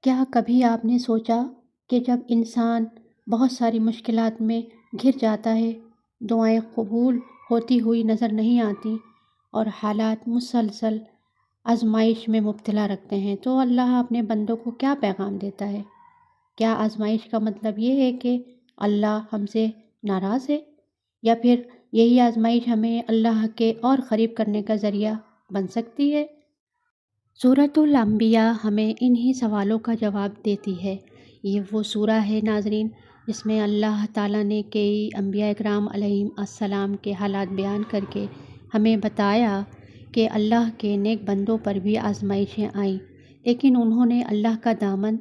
کیا کبھی آپ نے سوچا کہ جب انسان بہت ساری مشکلات میں گھر جاتا ہے، دعائیں قبول ہوتی ہوئی نظر نہیں آتی اور حالات مسلسل آزمائش میں مبتلا رکھتے ہیں، تو اللہ اپنے بندوں کو کیا پیغام دیتا ہے؟ کیا آزمائش کا مطلب یہ ہے کہ اللہ ہم سے ناراض ہے، یا پھر یہی آزمائش ہمیں اللہ کے اور قریب کرنے کا ذریعہ بن سکتی ہے؟ سورۃ الانبیاء ہمیں انہی سوالوں کا جواب دیتی ہے۔ یہ وہ سورہ ہے ناظرین جس میں اللہ تعالیٰ نے کئی انبیاء اکرام علیہم السلام کے حالات بیان کر کے ہمیں بتایا کہ اللہ کے نیک بندوں پر بھی آزمائشیں آئیں، لیکن انہوں نے اللہ کا دامن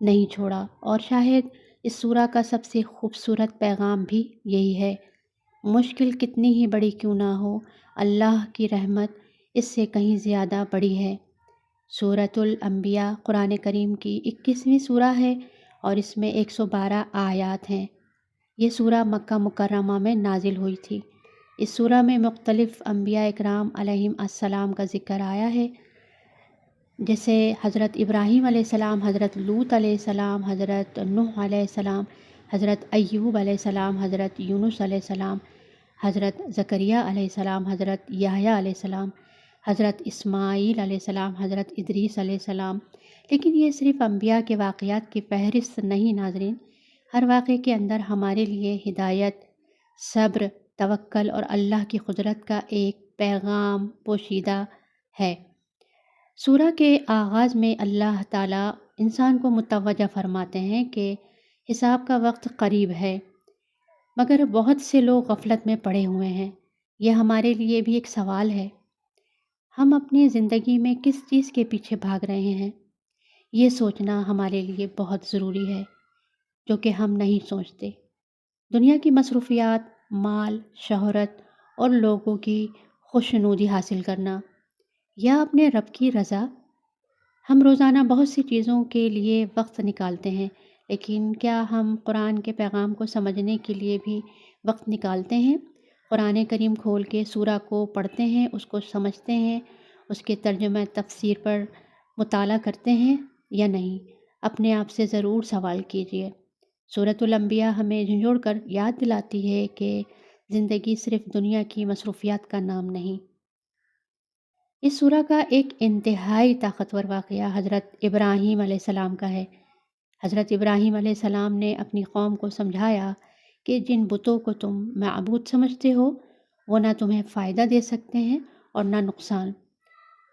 نہیں چھوڑا۔ اور شاید اس سورہ کا سب سے خوبصورت پیغام بھی یہی ہے، مشکل کتنی ہی بڑی کیوں نہ ہو، اللہ کی رحمت اس سے کہیں زیادہ بڑی ہے۔ سورۃ الانبیاء قرآن کریم کی 21ویں سورہ ہے اور اس میں 112 آیات ہیں۔ یہ سورہ مکہ مکرمہ میں نازل ہوئی تھی۔ اس سورہ میں مختلف انبیاء اکرام علیہم السلام کا ذکر آیا ہے، جیسے حضرت ابراہیم علیہ السلام، حضرت لوط علیہ السلام، حضرت نوح علیہ السلام، حضرت ایوب علیہ السلام، حضرت یونس علیہ السلام، حضرت زکریا علیہ السلام، حضرت یحییٰ علیہ السلام، حضرت اسماعیل علیہ السلام، حضرت ادریس علیہ السلام۔ لیکن یہ صرف انبیاء کے واقعات کی فہرست نہیں ناظرین، ہر واقعے کے اندر ہمارے لیے ہدایت، صبر، توکل اور اللہ کی قدرت کا ایک پیغام پوشیدہ ہے۔ سورہ کے آغاز میں اللہ تعالیٰ انسان کو متوجہ فرماتے ہیں کہ حساب کا وقت قریب ہے، مگر بہت سے لوگ غفلت میں پڑے ہوئے ہیں۔ یہ ہمارے لیے بھی ایک سوال ہے، ہم اپنی زندگی میں کس چیز کے پیچھے بھاگ رہے ہیں؟ یہ سوچنا ہمارے لیے بہت ضروری ہے، جو کہ ہم نہیں سوچتے۔ دنیا کی مصروفیات، مال، شہرت اور لوگوں کی خوشنودی حاصل کرنا، یا اپنے رب کی رضا۔ ہم روزانہ بہت سی چیزوں کے لیے وقت نکالتے ہیں، لیکن کیا ہم قرآن کے پیغام کو سمجھنے کے لیے بھی وقت نکالتے ہیں؟ قرآن کریم کھول کے سورہ کو پڑھتے ہیں، اس کو سمجھتے ہیں، اس کے ترجمہ تفسیر پر مطالعہ کرتے ہیں یا نہیں؟ اپنے آپ سے ضرور سوال کیجیے۔ سورۃ الانبیاء ہمیں جھنجھوڑ کر یاد دلاتی ہے کہ زندگی صرف دنیا کی مصروفیات کا نام نہیں۔ اس سورہ کا ایک انتہائی طاقتور واقعہ حضرت ابراہیم علیہ السلام کا ہے۔ حضرت ابراہیم علیہ السلام نے اپنی قوم کو سمجھایا کہ جن بتوں کو تم معبود سمجھتے ہو وہ نہ تمہیں فائدہ دے سکتے ہیں اور نہ نقصان۔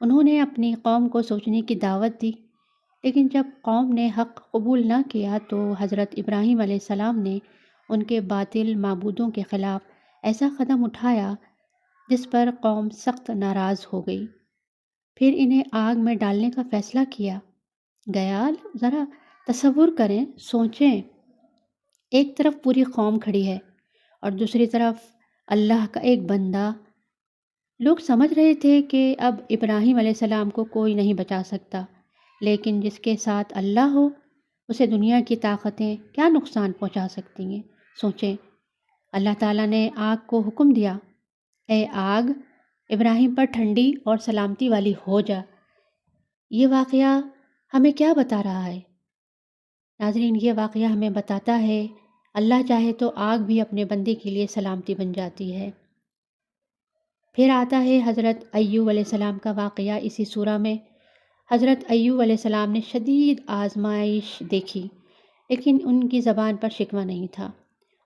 انہوں نے اپنی قوم کو سوچنے کی دعوت دی، لیکن جب قوم نے حق قبول نہ کیا تو حضرت ابراہیم علیہ السلام نے ان کے باطل معبودوں کے خلاف ایسا قدم اٹھایا جس پر قوم سخت ناراض ہو گئی۔ پھر انہیں آگ میں ڈالنے کا فیصلہ کیا گیا۔ ذرا تصور کریں، سوچیں، ایک طرف پوری قوم کھڑی ہے اور دوسری طرف اللہ کا ایک بندہ۔ لوگ سمجھ رہے تھے کہ اب ابراہیم علیہ السلام کو کوئی نہیں بچا سکتا، لیکن جس کے ساتھ اللہ ہو اسے دنیا کی طاقتیں کیا نقصان پہنچا سکتی ہیں؟ سوچیں، اللہ تعالیٰ نے آگ کو حکم دیا، اے آگ ابراہیم پر ٹھنڈی اور سلامتی والی ہو جا۔ یہ واقعہ ہمیں کیا بتا رہا ہے ناظرین؟ یہ واقعہ ہمیں بتاتا ہے اللہ چاہے تو آگ بھی اپنے بندے کے لیے سلامتی بن جاتی ہے۔ پھر آتا ہے حضرت ایوب علیہ السلام کا واقعہ اسی سورہ میں۔ حضرت ایوب علیہ السلام نے شدید آزمائش دیکھی، لیکن ان کی زبان پر شکوہ نہیں تھا۔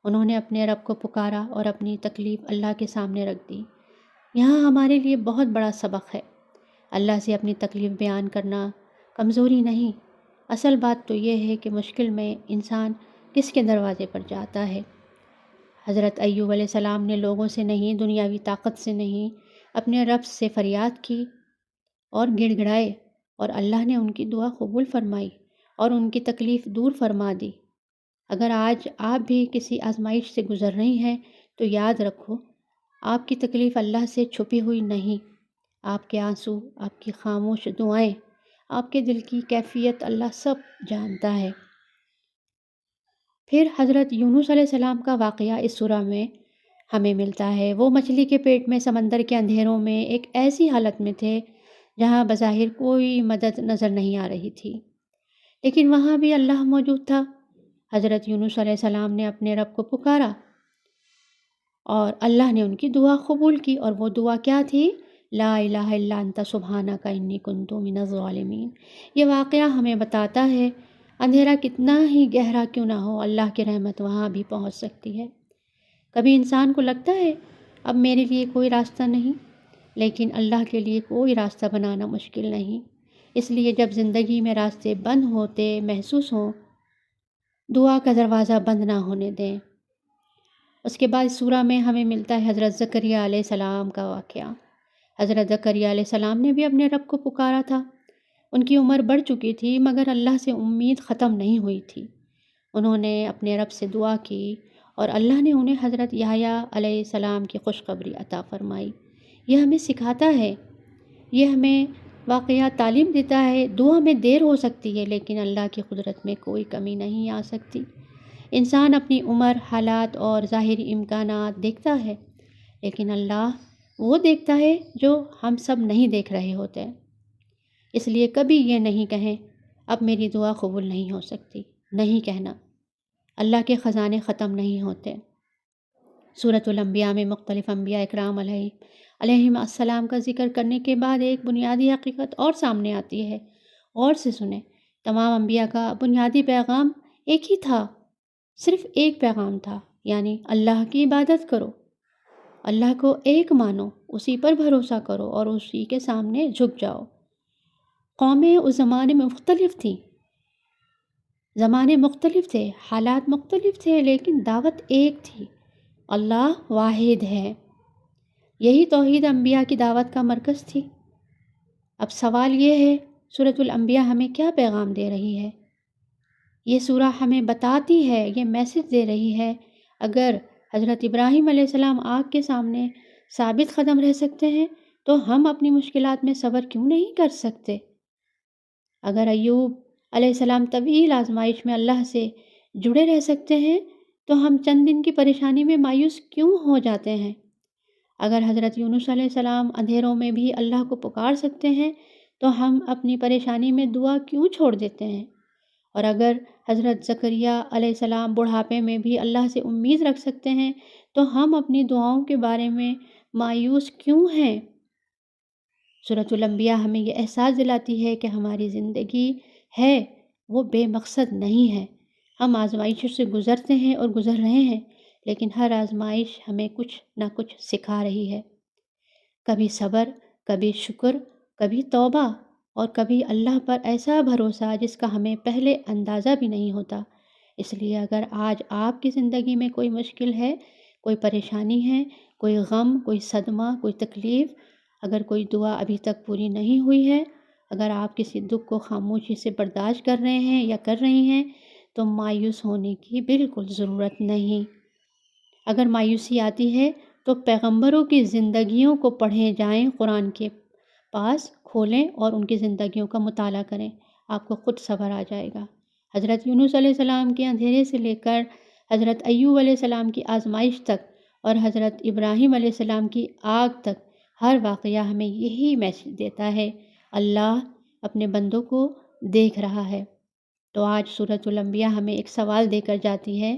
انہوں نے اپنے رب کو پکارا اور اپنی تکلیف اللہ کے سامنے رکھ دی۔ یہاں ہمارے لیے بہت بڑا سبق ہے۔ اللہ سے اپنی تکلیف بیان کرنا کمزوری نہیں، اصل بات تو یہ ہے کہ مشکل میں انسان کس کے دروازے پر جاتا ہے۔ حضرت ایوب علیہ السلام نے لوگوں سے نہیں، دنیاوی طاقت سے نہیں، اپنے رب سے فریاد کی اور گڑ گڑائے، اور اللہ نے ان کی دعا قبول فرمائی اور ان کی تکلیف دور فرما دی۔ اگر آج آپ بھی کسی آزمائش سے گزر رہی ہیں تو یاد رکھو، آپ کی تکلیف اللہ سے چھپی ہوئی نہیں۔ آپ کے آنسو، آپ کی خاموش دعائیں، آپ کے دل کی کیفیت اللہ سب جانتا ہے۔ پھر حضرت یونس علیہ السلام کا واقعہ اس سورہ میں ہمیں ملتا ہے۔ وہ مچھلی کے پیٹ میں سمندر کے اندھیروں میں ایک ایسی حالت میں تھے جہاں بظاہر کوئی مدد نظر نہیں آ رہی تھی، لیکن وہاں بھی اللہ موجود تھا۔ حضرت یونس علیہ السلام نے اپنے رب کو پکارا اور اللہ نے ان کی دعا قبول کی، اور وہ دعا کیا تھی؟ لا الہ الا انت سبحانک انی کنت من الظالمین۔ یہ واقعہ ہمیں بتاتا ہے اندھیرا کتنا ہی گہرا کیوں نہ ہو، اللہ کی رحمت وہاں بھی پہنچ سکتی ہے۔ کبھی انسان کو لگتا ہے اب میرے لیے کوئی راستہ نہیں، لیکن اللہ کے لیے کوئی راستہ بنانا مشکل نہیں۔ اس لیے جب زندگی میں راستے بند ہوتے محسوس ہوں، دعا کا دروازہ بند نہ ہونے دیں۔ اس کے بعد سورہ میں ہمیں ملتا ہے حضرت زکریا علیہ السلام کا واقعہ۔ حضرت زکریا علیہ السلام نے بھی اپنے رب کو پکارا تھا۔ ان کی عمر بڑھ چکی تھی مگر اللہ سے امید ختم نہیں ہوئی تھی۔ انہوں نے اپنے رب سے دعا کی اور اللہ نے انہیں حضرت یحییٰ علیہ السلام کی خوشخبری عطا فرمائی۔ یہ ہمیں سکھاتا ہے، یہ ہمیں واقعہ تعلیم دیتا ہے، دعا میں دیر ہو سکتی ہے لیکن اللہ کی قدرت میں کوئی کمی نہیں آ سکتی۔ انسان اپنی عمر، حالات اور ظاہری امکانات دیکھتا ہے، لیکن اللہ وہ دیکھتا ہے جو ہم سب نہیں دیکھ رہے ہوتے۔ اس لیے کبھی یہ نہیں کہیں اب میری دعا قبول نہیں ہو سکتی، نہیں کہنا۔ اللہ کے خزانے ختم نہیں ہوتے۔ سورۃ الانبیاء میں مختلف انبیاء اکرام علیہم السلام کا ذکر کرنے کے بعد ایک بنیادی حقیقت اور سامنے آتی ہے۔ غور سے سنیں، تمام انبیاء کا بنیادی پیغام ایک ہی تھا، صرف ایک پیغام تھا، یعنی اللہ کی عبادت کرو، اللہ کو ایک مانو، اسی پر بھروسہ کرو اور اسی کے سامنے جھک جاؤ۔ قومیں اس زمانے میں مختلف تھیں، زمانے مختلف تھے، حالات مختلف تھے، لیکن دعوت ایک تھی، اللہ واحد ہے۔ یہی توحید انبیاء کی دعوت کا مرکز تھی۔ اب سوال یہ ہے، سورۃ الانبیاء ہمیں کیا پیغام دے رہی ہے؟ یہ سورہ ہمیں بتاتی ہے، یہ میسج دے رہی ہے، اگر حضرت ابراہیم علیہ السلام آگ کے سامنے ثابت قدم رہ سکتے ہیں تو ہم اپنی مشکلات میں صبر کیوں نہیں کر سکتے؟ اگر ایوب علیہ السلام طویل آزمائش میں اللہ سے جڑے رہ سکتے ہیں تو ہم چند دن کی پریشانی میں مایوس کیوں ہو جاتے ہیں؟ اگر حضرت یونس علیہ السلام اندھیروں میں بھی اللہ کو پکار سکتے ہیں تو ہم اپنی پریشانی میں دعا کیوں چھوڑ دیتے ہیں؟ اور اگر حضرت زکریا علیہ السلام بڑھاپے میں بھی اللہ سے امید رکھ سکتے ہیں تو ہم اپنی دعاؤں کے بارے میں مایوس کیوں ہیں؟ سورۃ الانبیاء ہمیں یہ احساس دلاتی ہے کہ ہماری زندگی ہے وہ بے مقصد نہیں ہے۔ ہم آزمائشوں سے گزرتے ہیں اور گزر رہے ہیں، لیکن ہر آزمائش ہمیں کچھ نہ کچھ سکھا رہی ہے۔ کبھی صبر، کبھی شکر، کبھی توبہ، اور کبھی اللہ پر ایسا بھروسہ جس کا ہمیں پہلے اندازہ بھی نہیں ہوتا۔ اس لیے اگر آج آپ کی زندگی میں کوئی مشکل ہے، کوئی پریشانی ہے، کوئی غم، کوئی صدمہ، کوئی تکلیف، اگر کوئی دعا ابھی تک پوری نہیں ہوئی ہے، اگر آپ کسی دکھ کو خاموشی سے برداشت کر رہے ہیں یا کر رہی ہیں تو مایوس ہونے کی بالکل ضرورت نہیں۔ اگر مایوسی آتی ہے تو پیغمبروں کی زندگیوں کو پڑھیں، جائیں قرآن کے پاس کھولیں اور ان کی زندگیوں کا مطالعہ کریں، آپ کو خود صبر آ جائے گا۔ حضرت یونس علیہ السلام کے اندھیرے سے لے کر حضرت ایوب علیہ السلام کی آزمائش تک اور حضرت ابراہیم علیہ السلام کی آگ تک، ہر واقعہ ہمیں یہی میسج دیتا ہے، اللہ اپنے بندوں کو دیکھ رہا ہے۔ تو آج سورۃ الانبیاء ہمیں ایک سوال دے کر جاتی ہے،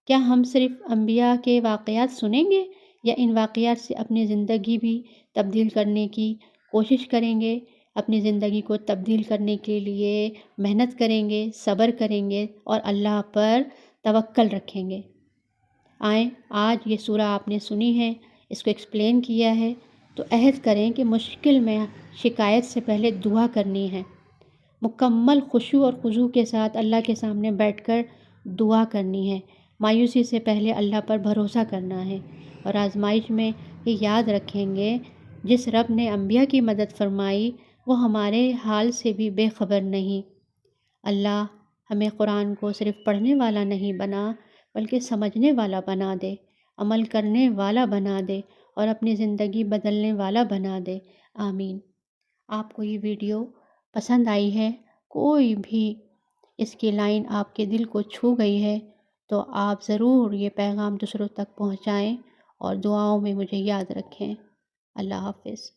کیا ہم صرف انبیاء کے واقعات سنیں گے یا ان واقعات سے اپنی زندگی بھی تبدیل کرنے کی کوشش کریں گے، اپنی زندگی کو تبدیل کرنے کے لیے محنت کریں گے، صبر کریں گے اور اللہ پر توکل رکھیں گے؟ آئیں، آج یہ سورہ آپ نے سنی ہے، اس کو ایکسپلین کیا ہے، تو عہد کریں کہ مشکل میں شکایت سے پہلے دعا کرنی ہے، مکمل خشوع اور خضوع کے ساتھ اللہ کے سامنے بیٹھ کر دعا کرنی ہے، مایوسی سے پہلے اللہ پر بھروسہ کرنا ہے، اور آزمائش میں یہ یاد رکھیں گے جس رب نے انبیاء کی مدد فرمائی وہ ہمارے حال سے بھی بے خبر نہیں۔ اللہ ہمیں قرآن کو صرف پڑھنے والا نہیں بنا بلکہ سمجھنے والا بنا دے، عمل کرنے والا بنا دے اور اپنی زندگی بدلنے والا بنا دے، آمین۔ آپ کو یہ ویڈیو پسند آئی ہے، کوئی بھی اس کی لائن آپ کے دل کو چھو گئی ہے تو آپ ضرور یہ پیغام دوسروں تک پہنچائیں اور دعاؤں میں مجھے یاد رکھیں۔ اللہ حافظ۔